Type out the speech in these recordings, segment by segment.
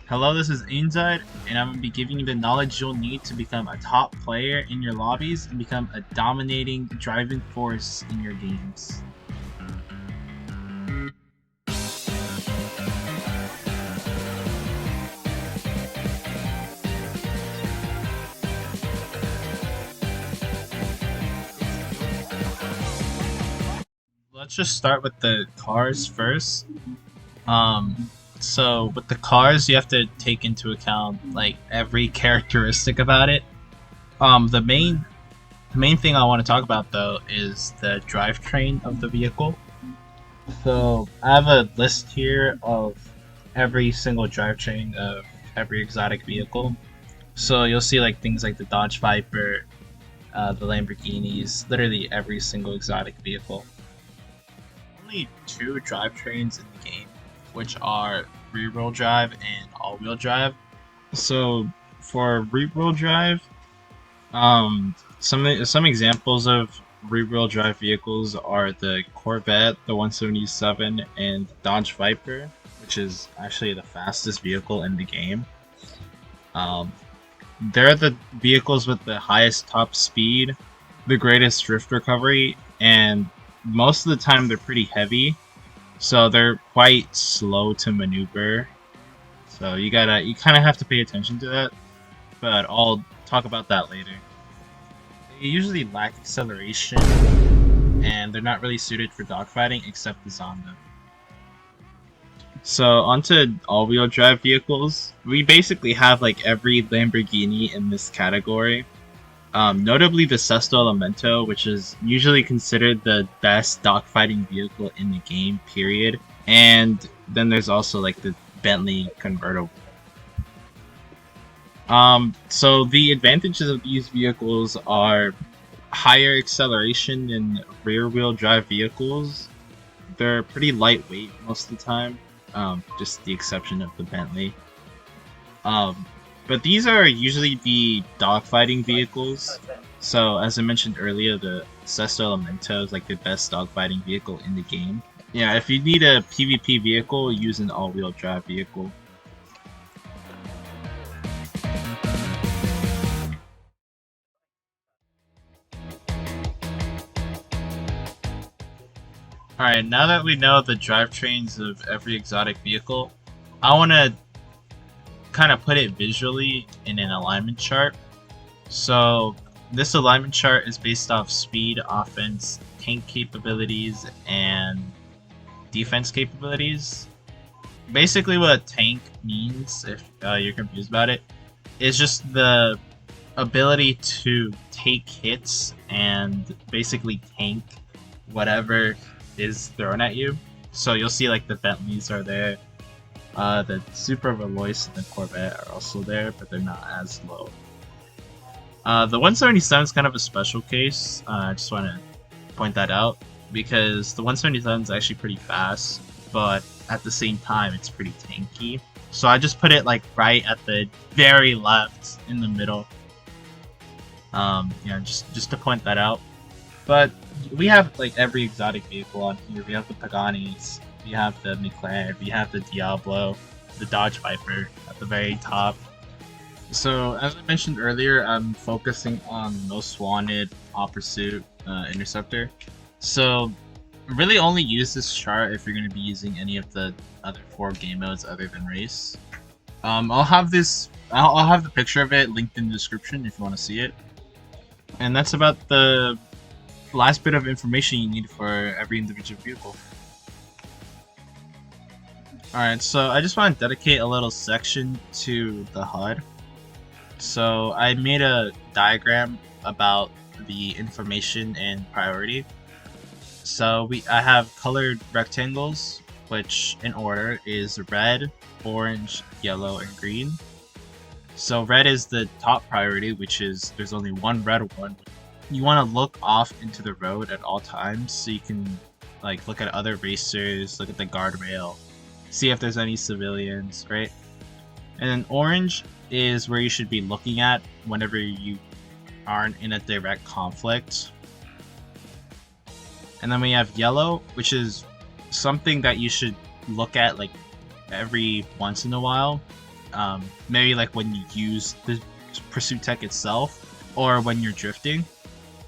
Hello, this is Aynzide, and I'm going to be giving you the knowledge you'll need to become a top player in your lobbies and become a dominating driving force in your games. Let's just start with the cars first. So with the cars, you have to take into account like every characteristic about it. The main thing I want to talk about though is the drivetrain of the vehicle. So I have a list here of every single drivetrain of every exotic vehicle. So you'll see like things like the Dodge Viper, the Lamborghinis, literally every single exotic vehicle. Only two drivetrains in the game, which are rear-wheel drive and all-wheel drive. So for rear-wheel drive, some examples of rear-wheel drive vehicles are the Corvette, the 177, and Dodge Viper, which is actually the fastest vehicle in the game. Um, they're the vehicles with the highest top speed, the greatest drift recovery, and most of the time they're pretty heavy, so they're quite slow to maneuver. So you kind of have to pay attention to that, but I'll talk about that later. They usually lack acceleration, and they're not really suited for dogfighting except the Zonda. So onto all-wheel drive vehicles, we basically have like every Lamborghini in this category. Notably the Sesto Elemento, which is usually considered the best dogfighting vehicle in the game, period. And then there's also like the Bentley convertible. So the advantages of these vehicles are higher acceleration than rear-wheel drive vehicles. They're pretty lightweight most of the time, just the exception of the Bentley. But these are usually the dogfighting vehicles. So as I mentioned earlier, the Sesto Elemento is like the best dogfighting vehicle in the game. Yeah, if you need a PvP vehicle, use an all-wheel drive vehicle. Alright, now that we know the drivetrains of every exotic vehicle, I want to kind of put it visually in an alignment chart. So this alignment chart is based off speed, offense, tank capabilities, and defense capabilities. Basically what a tank means, if you're confused about it, is just the ability to take hits and basically tank whatever is thrown at you. So you'll see like the Bentleys are there, the Super Veloce and the Corvette are also there, but they're not as low. The 177 is kind of a special case. I just want to point that out because the 177 is actually pretty fast, but at the same time it's pretty tanky. So I just put it like right at the very left in the middle. Just to point that out. But we have like every exotic vehicle on here. We have the Paganis, we have the McLaren, we have the Diablo, the Dodge Viper at the very top. So as I mentioned earlier, I'm focusing on Most Wanted, Hot Pursuit, Interceptor. So really only use this chart if you're going to be using any of the other 4 game modes other than race. I'll have the picture of it linked in the description if you want to see it. And that's about the last bit of information you need for every individual vehicle. Alright, so I just want to dedicate a little section to the HUD. So I made a diagram about the information and priority. So I have colored rectangles, which in order is red, orange, yellow, and green. So red is the top priority, which is there's only one red one. You want to look off into the road at all times so you can like look at other racers, look at the guardrail, see if there's any civilians, right? And then orange is where you should be looking at whenever you aren't in a direct conflict. And then we have yellow, which is something that you should look at like every once in a while. maybe like when you use the pursuit tech itself or when you're drifting.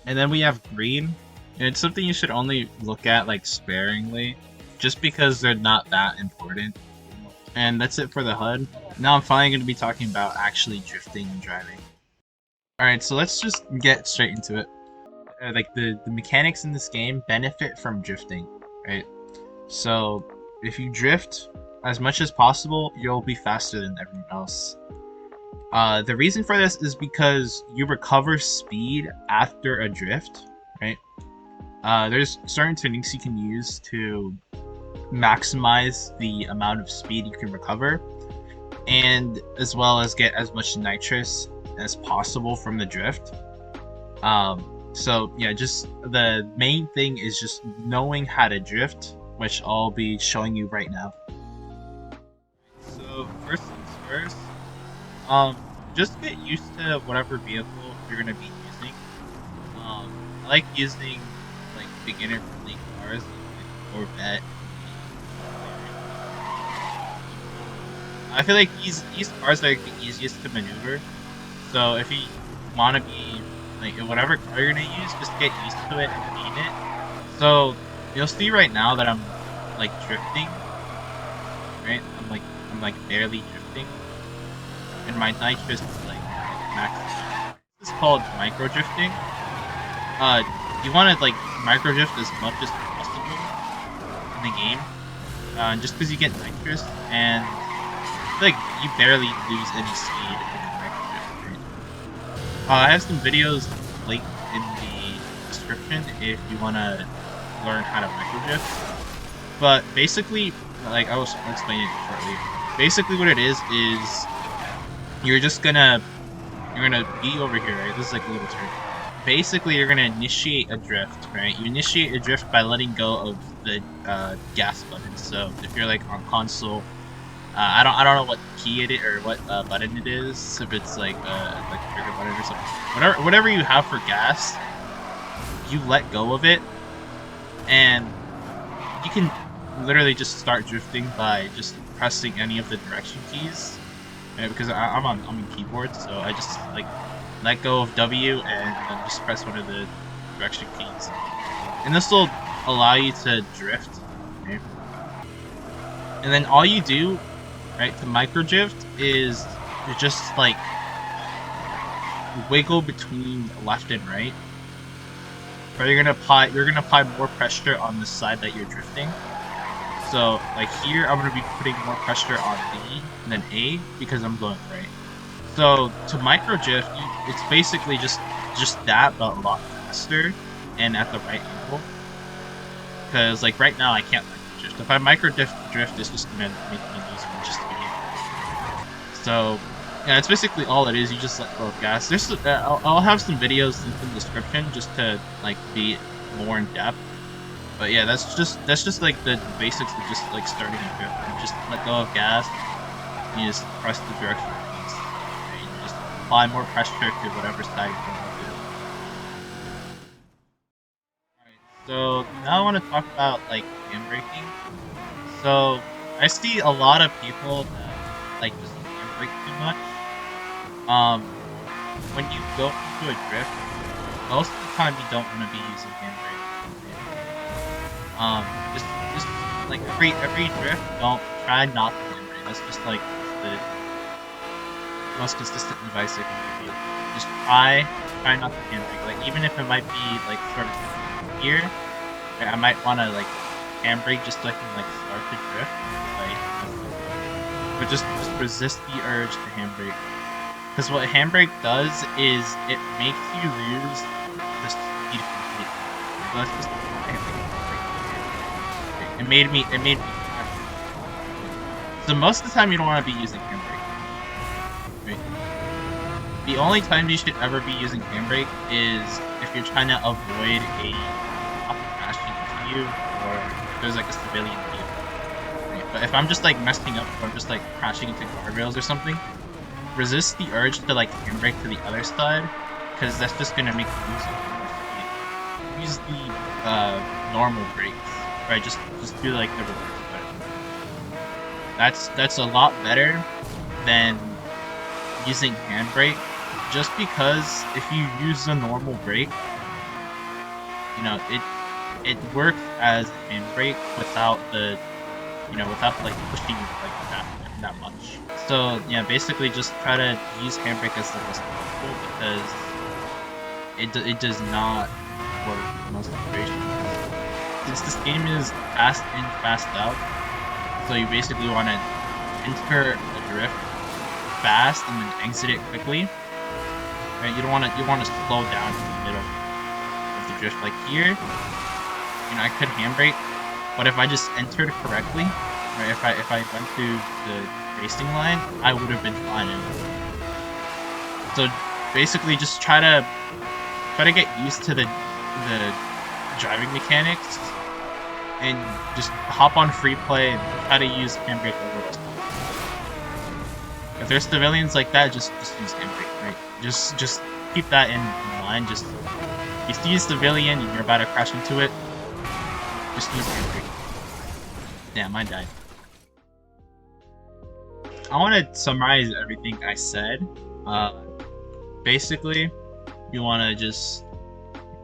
And then we have green, and it's something you should only look at like sparingly, just because they're not that important. And that's it for the HUD. Now I'm finally going to be talking about actually drifting and driving. Alright, so let's just get straight into it. Like the mechanics in this game benefit from drifting, right? So if you drift as much as possible, you'll be faster than everyone else. The reason for this is because you recover speed after a drift, right? There's certain techniques you can use to maximize the amount of speed you can recover, and as well as get as much nitrous as possible from the drift. So yeah, just the main thing is just knowing how to drift, which I'll be showing you right now. So first things first, just get used to whatever vehicle you're gonna be using. I like using like beginner friendly cars like Corvette. I feel like these cars are like the easiest to maneuver. So if you want to be like whatever car you're gonna use, just get used to it and beat it. So you'll see right now that I'm like drifting, right? I'm like barely drifting, and my nitrous is like max. This is called micro drifting. You want to like micro drift as much as possible in the game, just because you get nitrous, and I feel like you barely lose any speed in micro drift. I have some videos linked in the description if you want to learn how to micro drift. But basically, like I'll explain it shortly. Basically, what it is you're gonna be over here, right? This is like a little turn. Basically, you're gonna initiate a drift, right? You initiate a drift by letting go of the gas button. So if you're like on console, I don't know what key it is or what button it is. If it's like trigger button or something, whatever you have for gas, you let go of it, and you can literally just start drifting by just pressing any of the direction keys. Right? Because I'm on keyboard, so I just like let go of W and then just press one of the direction keys, and this will allow you to drift. Okay? And then all you do, right, to micro drift is you just like wiggle between left and right. Or you're gonna apply more pressure on the side that you're drifting. So like here, I'm gonna be putting more pressure on B than A because I'm going right. So to micro drift, it's basically just that, but a lot faster and at the right angle. Because like right now, I can't micro drift. If I micro drift, it's just gonna make me lose one just to be. So yeah, that's basically all it is. You just let go of gas. There's I'll have some videos linked in the description just to like be more in depth. But yeah, that's just like the basics of just like starting a drift. You just let go of gas. And you just press the direction keys. And you just apply more pressure to whatever side you're going to do. Alright, so now I want to talk about like handbraking. So I see a lot of people that like just handbrake too much. When you go into a drift, most of the time you don't want to be using handbrake. Just like every drift, don't try not to handbrake. That's just like the most consistent advice I can give you. Just try not to handbrake. Like even if it might be like sort of here, I might want to like handbrake just so I can like start the drift. Like, but just resist the urge to handbrake. Because what handbrake does is it makes you lose the speed completely. So that's just it made me. So most of the time you don't want to be using handbrake. Right? The only time you should ever be using handbrake is if you're trying to avoid a cop crashing into you, or if there's like a civilian vehicle. Right? But if I'm just like messing up, or I'm just like crashing into guardrails or something, resist the urge to like handbrake to the other side, because that's just gonna make you lose it. Use the normal brakes, right? Just do like the reverse button. That's a lot better than using handbrake, just because if you use a normal brake, you know, it works as handbrake without the, you know, without like pushing like that much. So yeah, basically just try to use handbrake as little as possible, because it does not work in most situations. Since this game is fast in, fast out, so you basically want to enter a drift fast and then exit it quickly. Right? You want to slow down in the middle of the drift. Like here, you know, I could handbrake, but if I just entered correctly, right? If I went through the racing line, I would have been fine. So basically, just try to get used to the driving mechanics, and just hop on free play and try to use handbrake a little. If there's civilians like that, just use handbrake, right? Just keep that in mind. Just if you see a civilian and you're about to crash into it, just use handbrake. Damn, I died. I want to summarize everything I said. Basically, you want to just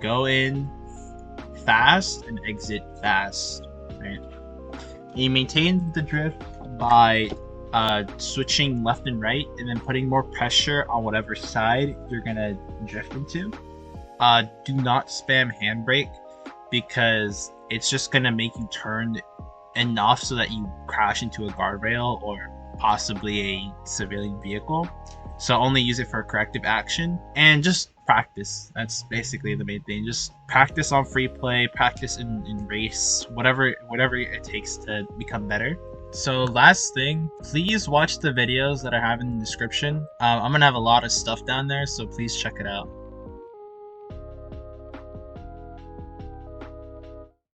go in fast and exit fast, right? You maintain the drift by switching left and right, and then putting more pressure on whatever side you're gonna drift into. Do not spam handbrake, because it's just gonna make you turn enough so that you crash into a guardrail or possibly a civilian vehicle. So only use it for corrective action, and just practice. That's basically the main thing. Just practice on free play, practice in race, whatever it takes to become better. So last thing, please watch the videos that I have in the description. I'm gonna have a lot of stuff down there, so please check it out.